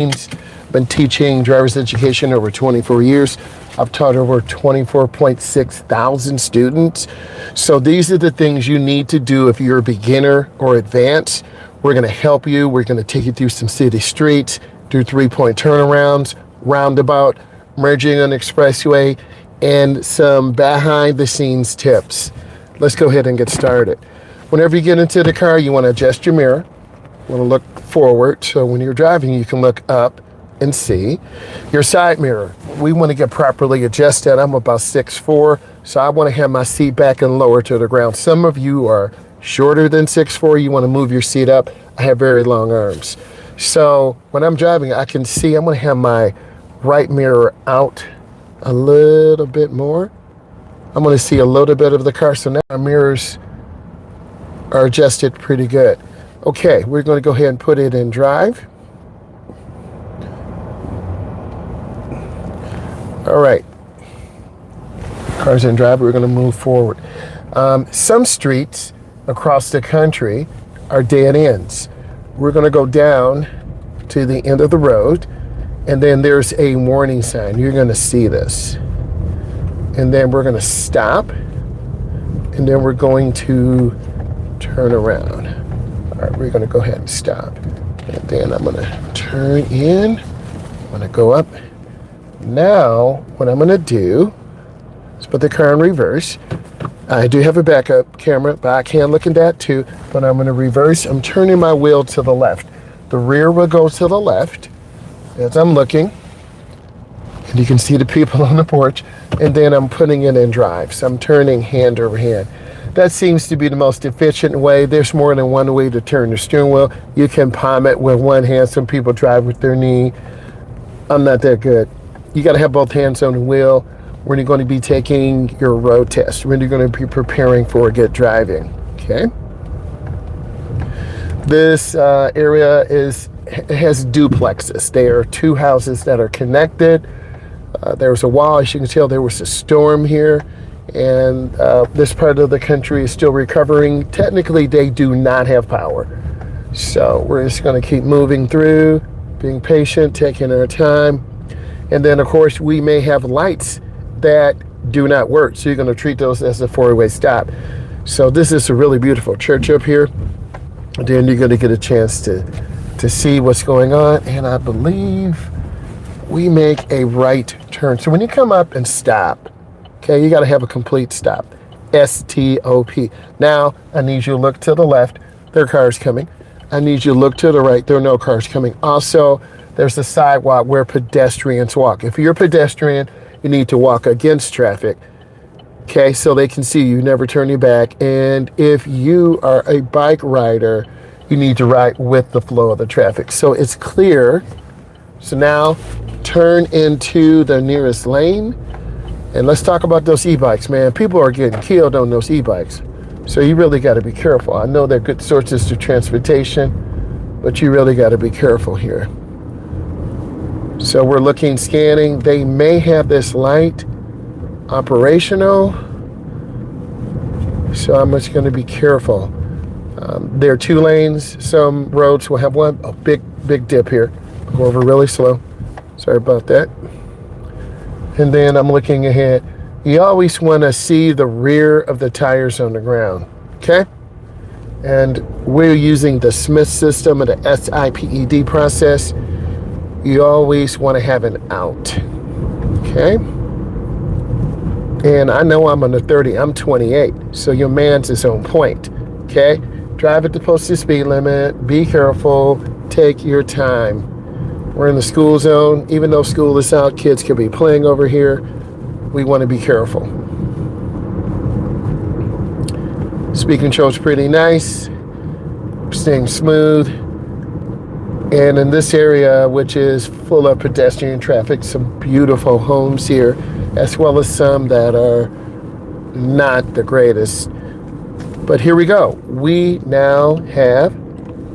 Been teaching driver's education over 24 years. I've taught over 24.6 thousand students. So these are the things you need to do if you're a beginner or advanced. We're going to help you. We're going to take you through some city streets, do 3-point turnarounds, roundabout, merging on expressway, and some behind the scenes tips. Let's go ahead and get started. Whenever you get into the car, you want to adjust your mirror. You want to look forward, so when you're driving, you can look up and see. Your side mirror, we want to get properly adjusted. I'm about 6'4", so I want to have my seat back and lower to the ground. Some of you are shorter than 6'4", you want to move your seat up. I have very long arms. So when I'm driving, I can see, I'm going to have my right mirror out a little bit more. I'm going to see a little bit of the car, so now our mirrors are adjusted pretty good. Okay, we're going to go ahead and put it in drive. All right, car's in drive, we're going to move forward. Some streets across the country are dead ends. We're going to go down to the end of the road, and then there's a warning sign. You're going to see this. And then we're going to stop, and then we're going to turn around. All right, we're going to go ahead and stop. And then I'm going to turn in. I'm going to go up. Now, what I'm going to do is put the car in reverse. I do have a backup camera, but I can look at that too. But I'm going to reverse. I'm turning my wheel to the left. The rear will go to the left as I'm looking. And you can see the people on the porch. And then I'm putting it in drive. So I'm turning hand over hand. That seems to be the most efficient way. There's more than one way to turn the steering wheel. You can palm it with one hand. Some people drive with their knee. I'm not that good. You got to have both hands on the wheel when you're going to be taking your road test, when you're going to be preparing for good driving, okay? This area has duplexes. There are two houses that are connected. There's a wall. As you can tell, there was a storm here, and this part of the country is still recovering. Technically, they do not have power. So we're just going to keep moving through, being patient, taking our time. And then, of course, we may have lights that do not work. So you're going to treat those as a four-way stop. So this is a really beautiful church up here. And then you're going to get a chance to see what's going on. And I believe we make a right turn. So when you come up and stop, okay, you got to have a complete stop. S-T-O-P. Now, I need you to look to the left. There are cars coming. I need you to look to the right. There are no cars coming. Also, there's a sidewalk where pedestrians walk. If you're a pedestrian, you need to walk against traffic, okay, so they can see you, never turn your back. And if you are a bike rider, you need to ride with the flow of the traffic. So it's clear. So now turn into the nearest lane. And let's talk about those e-bikes, man. People are getting killed on those e-bikes. So you really got to be careful. I know they're good sources of transportation, but you really got to be careful here. So we're looking, scanning. They may have this light operational. So I'm just going to be careful. There are two lanes. Some roads will have one. A big dip here. Go over really slow. Sorry about that. And then I'm looking ahead. You always want to see the rear of the tires on the ground. Okay? And we're using the Smith system and the SIPED process. You always want to have an out, okay? And I know I'm under 30, I'm 28, so your man's is on point, okay? Drive at the posted speed limit, be careful, take your time. We're in the school zone. Even though school is out, kids could be playing over here. We want to be careful. Speed control's pretty nice, staying smooth. And in this area, which is full of pedestrian traffic, some beautiful homes here, as well as some that are not the greatest. But here we go. We now have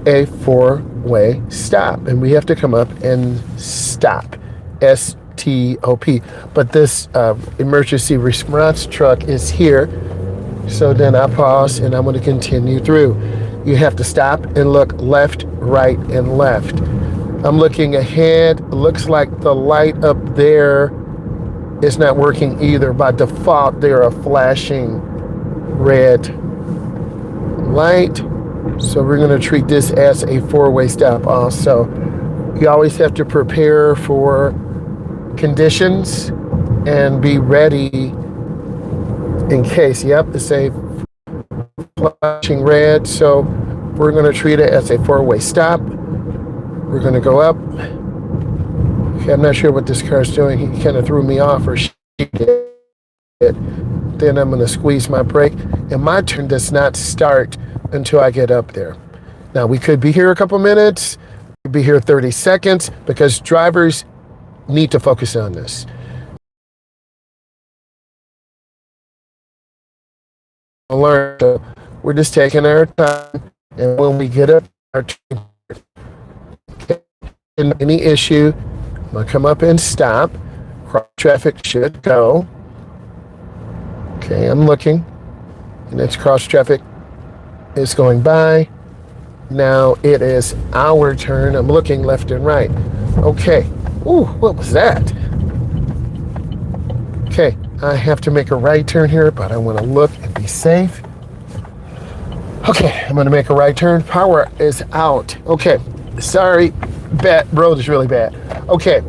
a four-way stop, and we have to come up and stop. S-T-O-P. But this emergency response truck is here. So then I pause, and I'm going to continue through. You have to stop and look left, right, and left. I'm looking ahead. Looks like the light up there is not working either. By default, they're a flashing red light. So we're going to treat this as a four-way stop also. You always have to prepare for conditions and be ready in case. Yep, it's a flashing red. So we're going to treat it as a four-way stop. We're going to go up. Okay, I'm not sure what this car's doing. He kind of threw me off, or she did. Then I'm going to squeeze my brake, and my turn does not start until I get up there. Now, we could be here a couple minutes, we could be here 30 seconds, because drivers need to focus on this. Learn. So we're just taking our time, and when we get up, our turn, okay, any issue, I'm going to come up and stop. Cross traffic should go. Okay, I'm looking, and it's cross traffic is going by. Now it is our turn. I'm looking left and right. Okay. Ooh, what was that? Okay, I have to make a right turn here, but I want to look and be safe. Okay, I'm going to make a right turn. Power is out. Okay, sorry, bad road is really bad. Okay,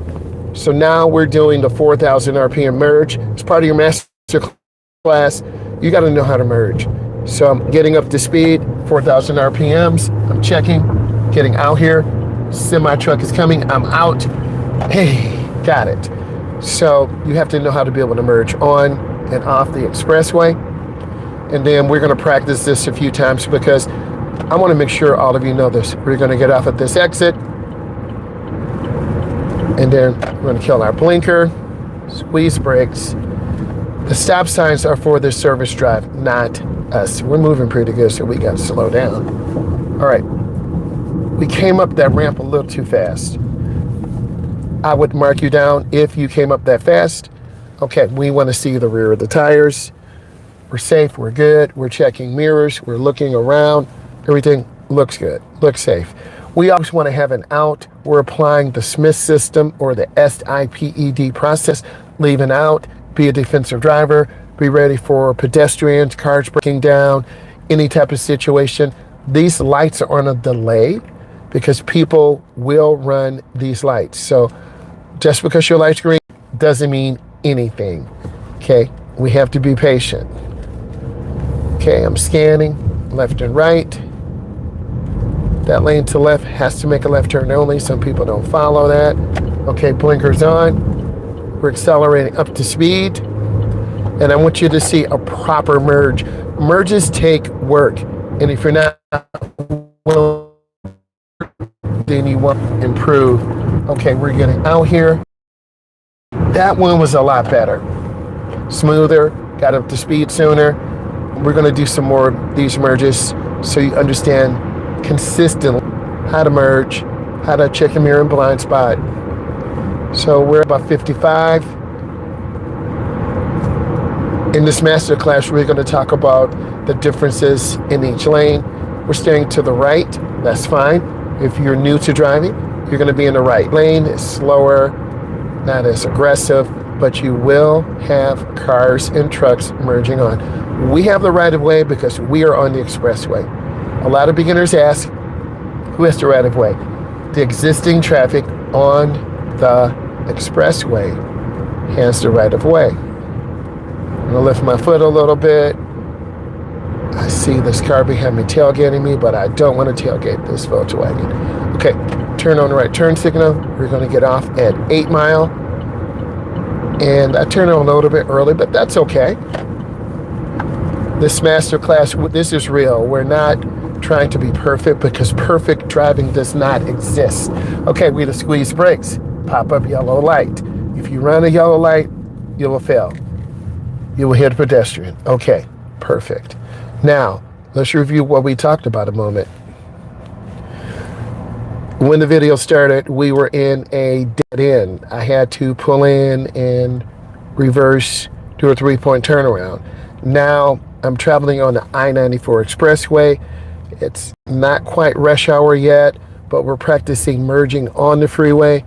so now we're doing the 4,000 RPM merge. It's part of your Masterclass. You got to know how to merge. So I'm getting up to speed, 4,000 RPMs. I'm checking, getting out here. Semi truck is coming. I'm out. Hey, got it. So you have to know how to be able to merge on and off the expressway. And then we're going to practice this a few times, because I want to make sure all of you know this. We're going to get off at this exit, and then we're going to kill our blinker, squeeze brakes. The stop signs are for the service drive, not us. We're moving pretty good, so we got to slow down. All right. We came up that ramp a little too fast. I would mark you down if you came up that fast. Okay, we want to see the rear of the tires. We're safe, we're good. We're checking mirrors, we're looking around. Everything looks good, looks safe. We always want to have an out. We're applying the Smith system, or the SIPED process, leaving out. Be a defensive driver. Be ready for pedestrians, cars breaking down, any type of situation. These lights are on a delay because people will run these lights. So just because your light's green doesn't mean anything. Okay, we have to be patient. Okay, I'm scanning left and right. That lane to left has to make a left turn only. Some people don't follow that. Okay, blinkers on. We're accelerating up to speed. And I want you to see a proper merge. Merges take work. And if you're not willing, then you want to improve. Okay, we're getting out here. That one was a lot better. Smoother, got up to speed sooner. We're going to do some more of these merges so you understand consistently how to merge, how to check a mirror and blind spot. So we're about 55. In this masterclass, we're going to talk about the differences in each lane. We're staying to the right. That's fine. If you're new to driving, you're going to be in the right lane. It's slower, not as aggressive, but you will have cars and trucks merging on. We have the right of way because we are on the expressway. A lot of beginners ask, who has the right of way? The existing traffic on the expressway has the right of way. I'm gonna lift my foot a little bit. I see this car behind me tailgating me, but I don't want to tailgate this Volkswagen. Okay, turn on the right turn signal. We're gonna get off at 8 Mile. And I turned on a little bit early, but that's okay. This masterclass, this is real. We're not trying to be perfect because perfect driving does not exist. Okay, we just squeeze brakes, pop up yellow light. If you run a yellow light, you will fail. You will hit a pedestrian. Okay, perfect. Now, let's review what we talked about a moment. When the video started, we were in a dead end. I had to pull in and reverse, do a 3-point turnaround. Now, I'm traveling on the I-94 expressway. It's not quite rush hour yet, but we're practicing merging on the freeway,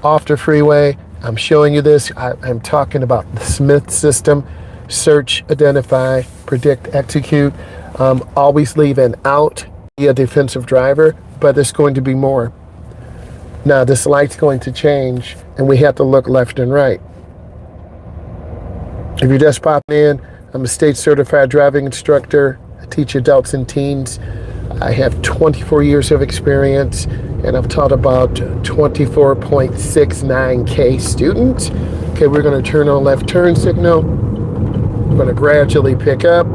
off the freeway. I'm showing you this. I'm talking about the Smith system: search, identify, predict, execute. Always leave an out, be a defensive driver, but there's going to be more. Now this light's going to change, and we have to look left and right. If you're just popping in, I'm a state certified driving instructor. I teach adults and teens. I have 24 years of experience, and I've taught about 24.69K students. Okay, we're going to turn on left turn signal. We're going to gradually pick up.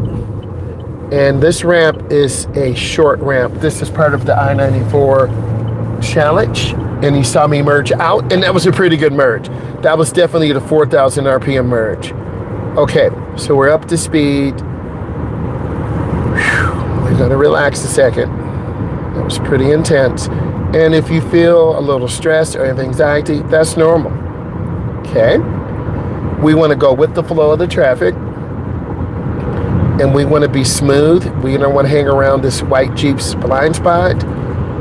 And this ramp is a short ramp. This is part of the I-94 challenge. And you saw me merge out, and that was a pretty good merge. That was definitely the 4,000 RPM merge. Okay, so we're up to speed. We're gonna relax a second. That was pretty intense. And if you feel a little stress or have anxiety, that's normal. Okay, we wanna go with the flow of the traffic, and we wanna be smooth. We don't wanna hang around this white Jeep's blind spot.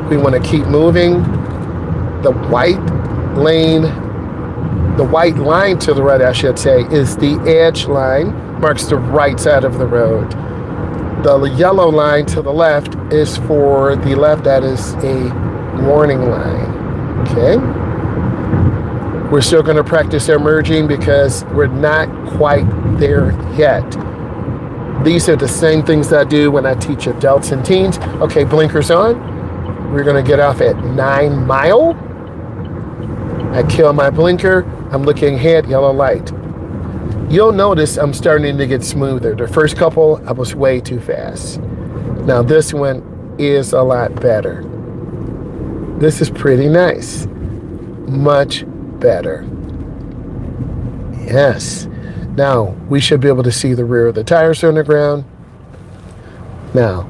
We wanna keep moving. The white line to the right, I should say, is the edge line, marks the right side of the road. The yellow line to the left is for the left. That is a warning line. Okay? We're still going to practice our merging because we're not quite there yet. These are the same things I do when I teach adults and teens. Okay, blinkers on. We're going to get off at 9 Mile. I kill my blinker. I'm looking ahead, yellow light. You'll notice I'm starting to get smoother. The first couple, I was way too fast. Now this one is a lot better. This is pretty nice. Much better. Yes. Now, we should be able to see the rear of the tires on the ground. Now,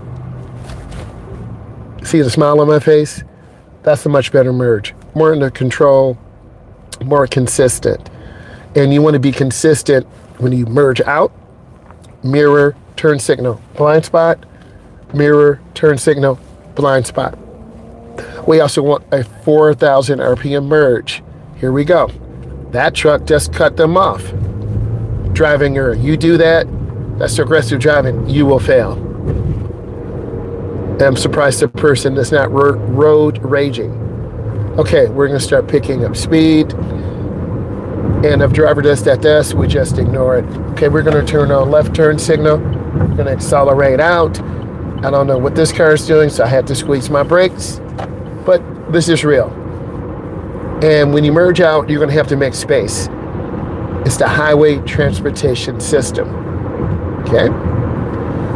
see the smile on my face? That's a much better merge. More under control, more consistent. And you want to be consistent when you merge out. Mirror, turn signal, blind spot. Mirror, turn signal, blind spot. We also want a 4,000 RPM merge. Here we go. That truck just cut them off. Driving error. You do that, that's aggressive driving. You will fail. I'm surprised the person that's not road raging. Okay, we're going to start picking up speed. And if driver does that to us, we just ignore it. Okay, we're going to turn on left turn signal. We're going to accelerate out. I don't know what this car is doing, so I had to squeeze my brakes. But this is real. And when you merge out, you're going to have to make space. It's the highway transportation system. Okay?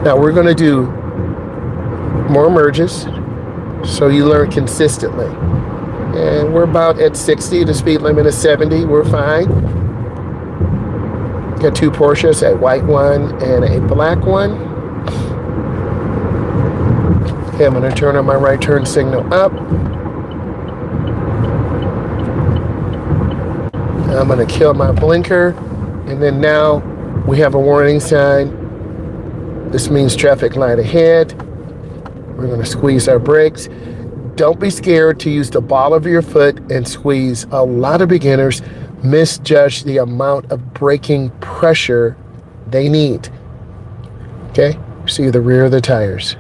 Now we're going to do more merges so you learn consistently. And we're about at 60. The speed limit is 70. We're fine. Got two Porsches, a white one and a black one. Okay, I'm going to turn on my right turn signal up. I'm going to kill my blinker. And then now we have a warning sign. This means traffic light ahead. We're going to squeeze our brakes. Don't be scared to use the ball of your foot and squeeze. A lot of beginners misjudge the amount of braking pressure they need. Okay, see the rear of the tires.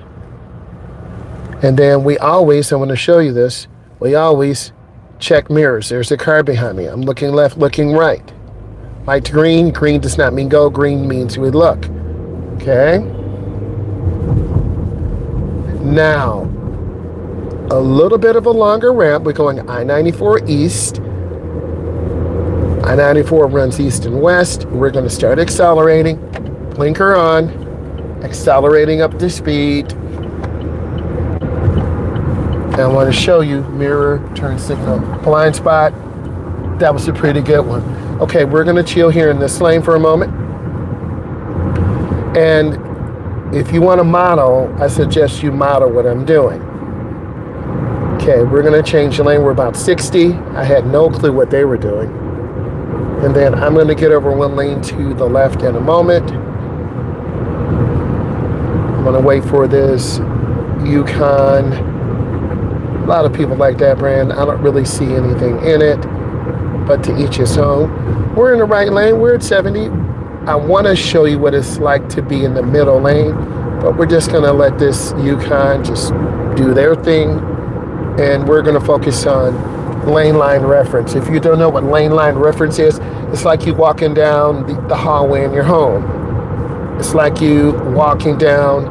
And then we always, I want to show you this, we always check mirrors. There's a car behind me. I'm looking left, looking right. Light to green. Green does not mean go. Green means we look. Okay. Now, a little bit of a longer ramp. We're going I-94 east. I-94 runs east and west. We're going to start accelerating. Blinker on. Accelerating up to speed. And I want to show you mirror, turn signal, blind spot. That was a pretty good one. Okay, we're going to chill here in this lane for a moment. And if you want to model, I suggest you model what I'm doing. Okay, we're going to change the lane. We're about 60. I had no clue what they were doing. And then I'm going to get over one lane to the left in a moment. I'm going to wait for this Yukon A lot of people like that brand. I don't really see anything in it, but to each his own. We're in the right lane. We're at 70. I want to show you what it's like to be in the middle lane, but we're just going to let this Yukon just do their thing, and we're going to focus on lane line reference. If you don't know what lane line reference is, it's like you walking down the hallway in your home. It's like you walking down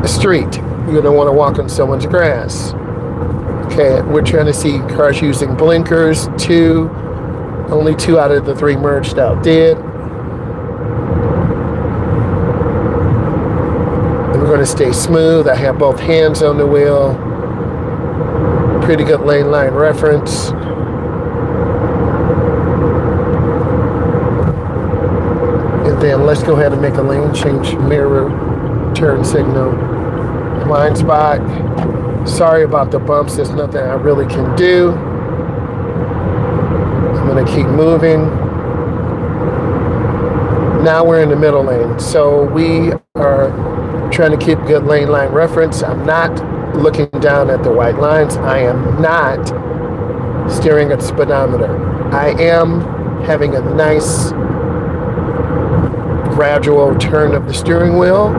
the street. You don't want to walk on someone's grass. Okay, we're trying to see cars using blinkers. Only 2 out of the 3 merged out did. And we're going to stay smooth. I have both hands on the wheel. Pretty good lane line reference. And then let's go ahead and make a lane change, mirror, turn signal, blind spot. Sorry about the bumps. There's nothing I really can do. I'm going to keep moving. Now we're in the middle lane. So we are trying to keep good lane line reference. I'm not looking down at the white lines. I am not steering at the speedometer. I am having a nice gradual turn of the steering wheel.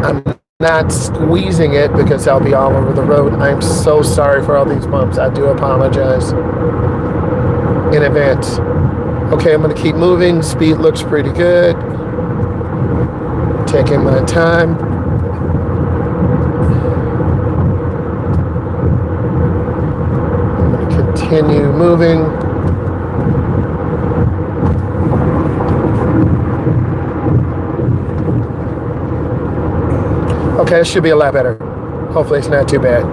I'm not squeezing it because I'll be all over the road. I'm so sorry for all these bumps. I do apologize in advance. Okay, I'm going to keep moving. Speed looks pretty good. Taking my time. I'm going to continue moving. Okay, this should be a lot better. Hopefully it's not too bad.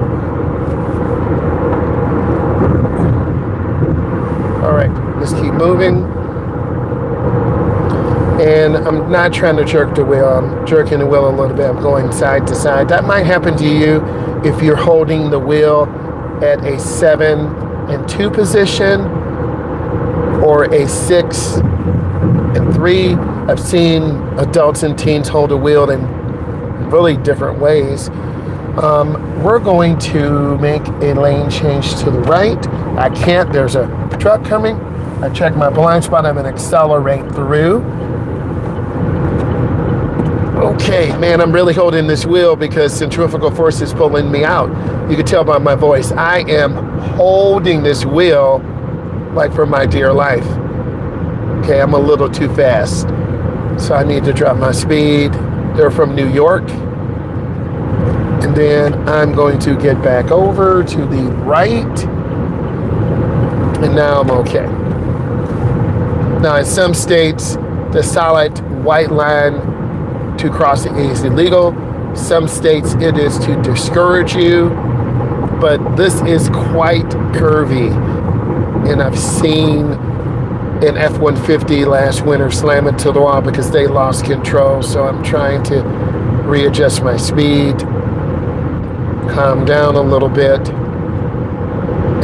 All right, let's keep moving. And I'm not trying to jerk the wheel. I'm jerking the wheel a little bit. I'm going side to side. That might happen to you if you're holding the wheel at a 7 and 2 position or a 6 and 3. I've seen adults and teens hold a wheel in really different ways. We're going to make a lane change to the right. I can't. There's a truck coming. I check my blind spot. I'm going to accelerate through. Okay, man, I'm really holding this wheel because centrifugal force is pulling me out. You can tell by my voice. I am holding this wheel like for my dear life. Okay, I'm a little too fast, so I need to drop my speed. They're from New York. And then I'm going to get back over to the right. And now I'm okay. Now in some states, the solid white line to cross is illegal. Some states it is to discourage you. But this is quite curvy. And I've seen an F-150 last winter slam into the wall because they lost control. So I'm trying to readjust my speed, calm down a little bit,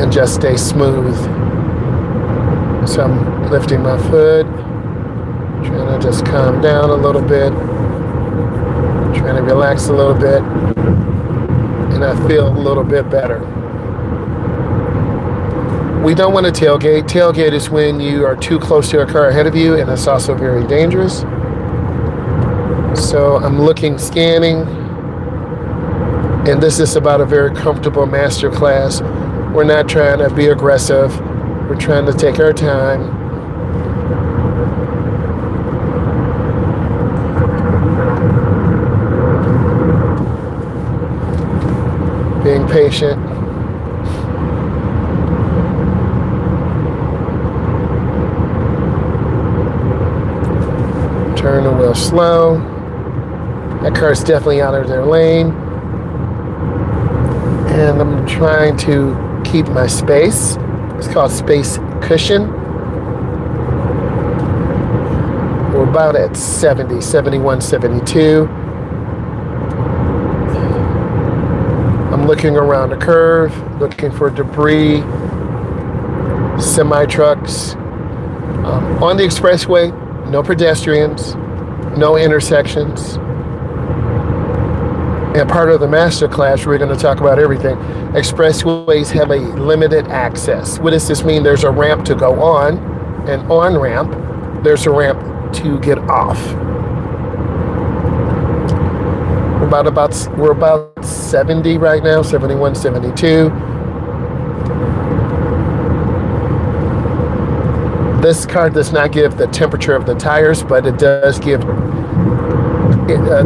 and just stay smooth. So I'm lifting my foot, trying to just calm down a little bit, trying to relax a little bit, and I feel a little bit better. We don't want to tailgate. Tailgate is when you are too close to a car ahead of you, and it's also very dangerous. So I'm looking, scanning, and this is about a very comfortable Masterclass. We're not trying to be aggressive. We're trying to take our time. Being patient. Turn the wheel slow. That car's definitely out of their lane. And I'm trying to keep my space. It's called space cushion. We're about at 70, 71, 72. I'm looking around the curve, looking for debris, semi-trucks. On the expressway, no pedestrians, no intersections. And part of the Masterclass, we're going to talk about everything. Expressways have a limited access. What does this mean? There's a ramp to go on, an on-ramp. There's a ramp to get off. We're about 70 right now, 71, 72. This card does not give the temperature of the tires, but it does give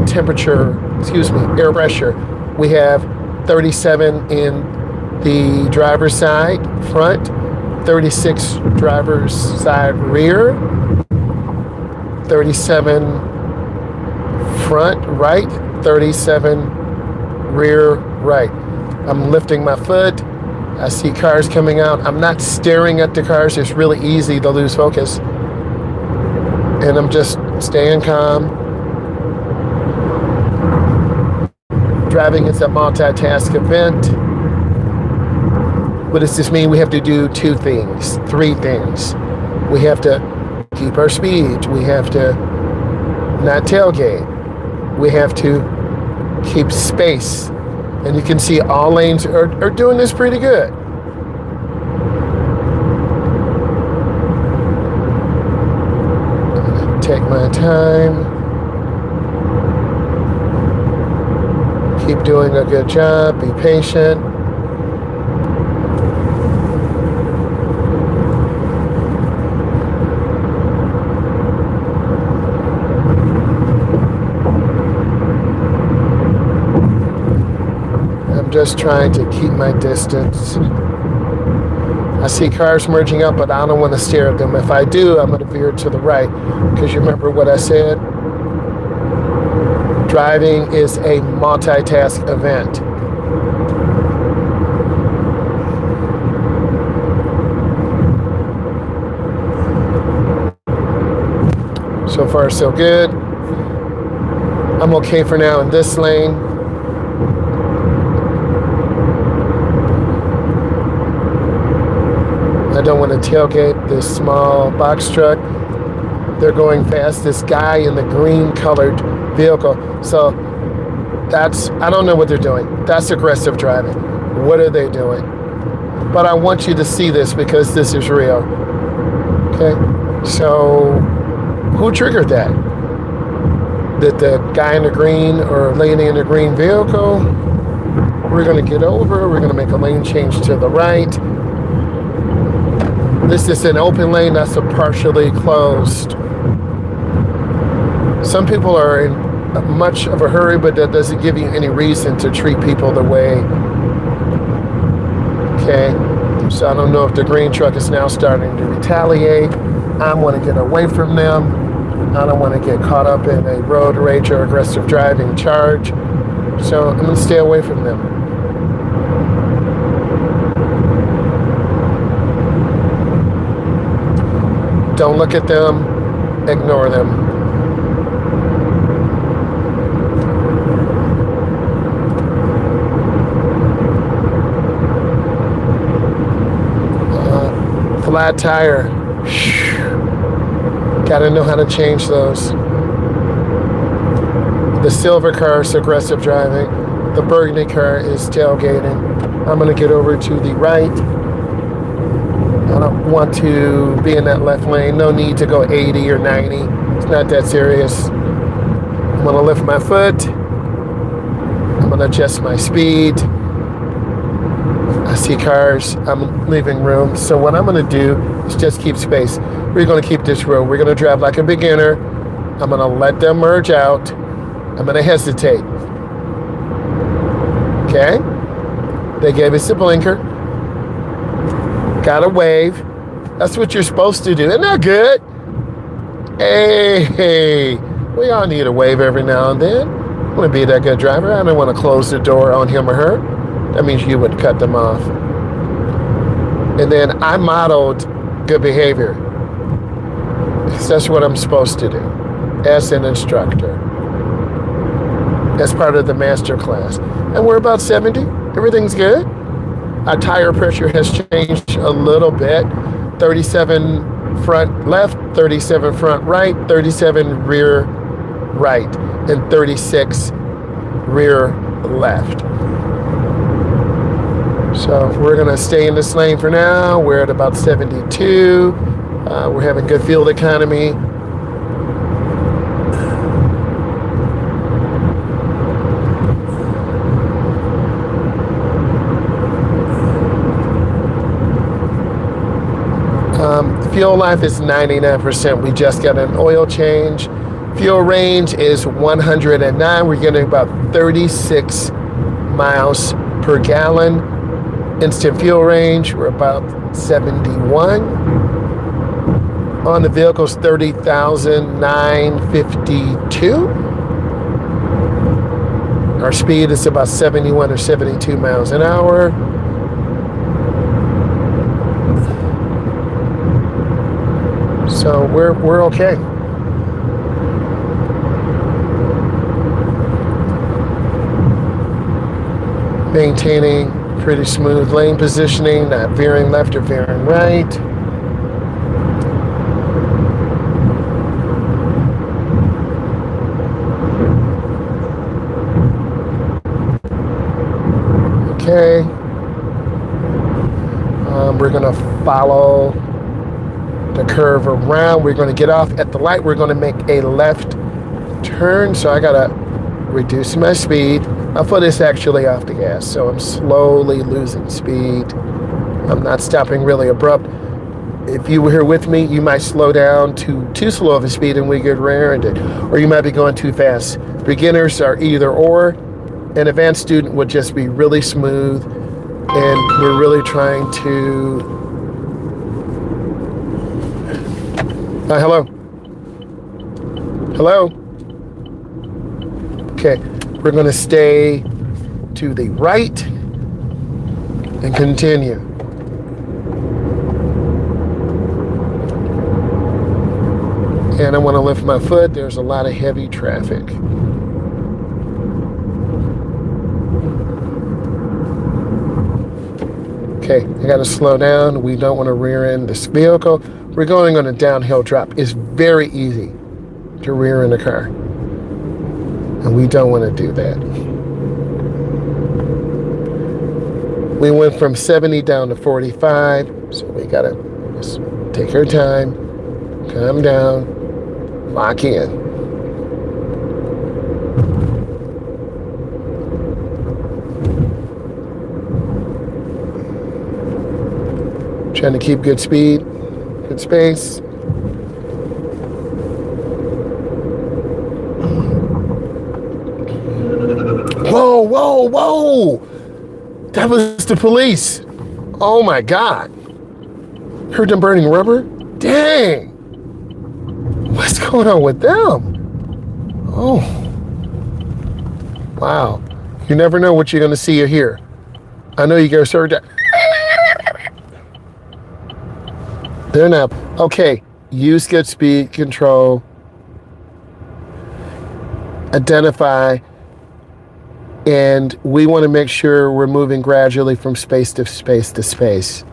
temperature, air pressure. We have 37 in the driver's side front, 36 driver's side rear, 37 front right, 37 rear right. I'm lifting my foot. I see cars coming out. I'm not staring at the cars. It's really easy to lose focus. And I'm just staying calm. Driving is a multitask event. What does this mean? We have to do three things. We have to keep our speed. We have to not tailgate. We have to keep space. And you can see all lanes are doing this pretty good. I'm gonna take my time. Keep doing a good job. Be patient. Just trying to keep my distance. I see cars merging up, but I don't want to stare at them. If I do, I'm going to veer to the right, because you remember what I said? Driving is a multitask event. So far, so good. I'm okay for now in this lane. I don't want to tailgate this small box truck. They're going fast. This guy in the green colored vehicle. So I don't know what they're doing. That's aggressive driving. What are they doing? But I want you to see this because this is real. Okay? So who triggered that? Did the guy in the green or lady in the green vehicle? We're going to get over. We're going to make a lane change to the right. This is an open lane, that's a partially closed. Some people are in much of a hurry, but that doesn't give you any reason to treat people the way. Okay, so I don't know if the green truck is now starting to retaliate. I want to get away from them. I don't want to get caught up in a road rage or aggressive driving charge. So I'm going to stay away from them. Don't look at them, ignore them. Flat tire. Gotta know how to change those. The silver car is aggressive driving. The burgundy car is tailgating. I'm gonna get over to the right. I don't want to be in that left lane. No need to go 80 or 90. It's not that serious. I'm going to lift my foot. I'm going to adjust my speed. I see cars. I'm leaving room. So what I'm going to do is just keep space. We're going to keep this road. We're going to drive like a beginner. I'm going to let them merge out. I'm going to hesitate. Okay? They gave us a blinker. Got a wave. That's what you're supposed to do. Isn't that good? Hey, we all need a wave every now and then. I want to be that good driver. I don't want to close the door on him or her. That means you would cut them off. And then I modeled good behavior. That's what I'm supposed to do as an instructor. As part of the Masterclass. And we're about 70. Everything's good. Our tire pressure has changed a little bit. 37 front left, 37 front right, 37 rear right, and 36 rear left. So we're going to stay in this lane for now. We're at about 72. We're having good fuel economy. Fuel life is 99%. We just got an oil change. Fuel range is 109. We're getting about 36 miles per gallon. Instant fuel range, we're about 71. On the vehicle's 30,952. Our speed is about 71 or 72 miles an hour. So we're okay. Maintaining pretty smooth lane positioning, not veering left or veering right. Okay. We're gonna follow the curve around. We're going to get off at the light. We're going to make a left turn. So I got to reduce my speed. My foot is actually off the gas, so I'm slowly losing speed. I'm not stopping really abrupt. If you were here with me, you might slow down to too slow of a speed and we get rear-ended, or you might be going too fast. Beginners are either or. An advanced student would just be really smooth, and we're really trying to hello? Hello? Okay, we're going to stay to the right and continue. And I want to lift my foot. There's a lot of heavy traffic. Okay, I got to slow down. We don't want to rear end this vehicle. We're going on a downhill drop. It's very easy to rear end a car, and we don't want to do that. We went from 70 down to 45, so we got to just take our time, calm down, lock in. Trying to keep good speed. Good space. Whoa, whoa, whoa! That was the police. Oh my God. Heard them burning rubber? Dang! What's going on with them? Oh. Wow. You never know what you're going to see or hear. I know you guys heard that. They're not. Okay, use good speed control. Identify. And we want to make sure we're moving gradually from space to space to space.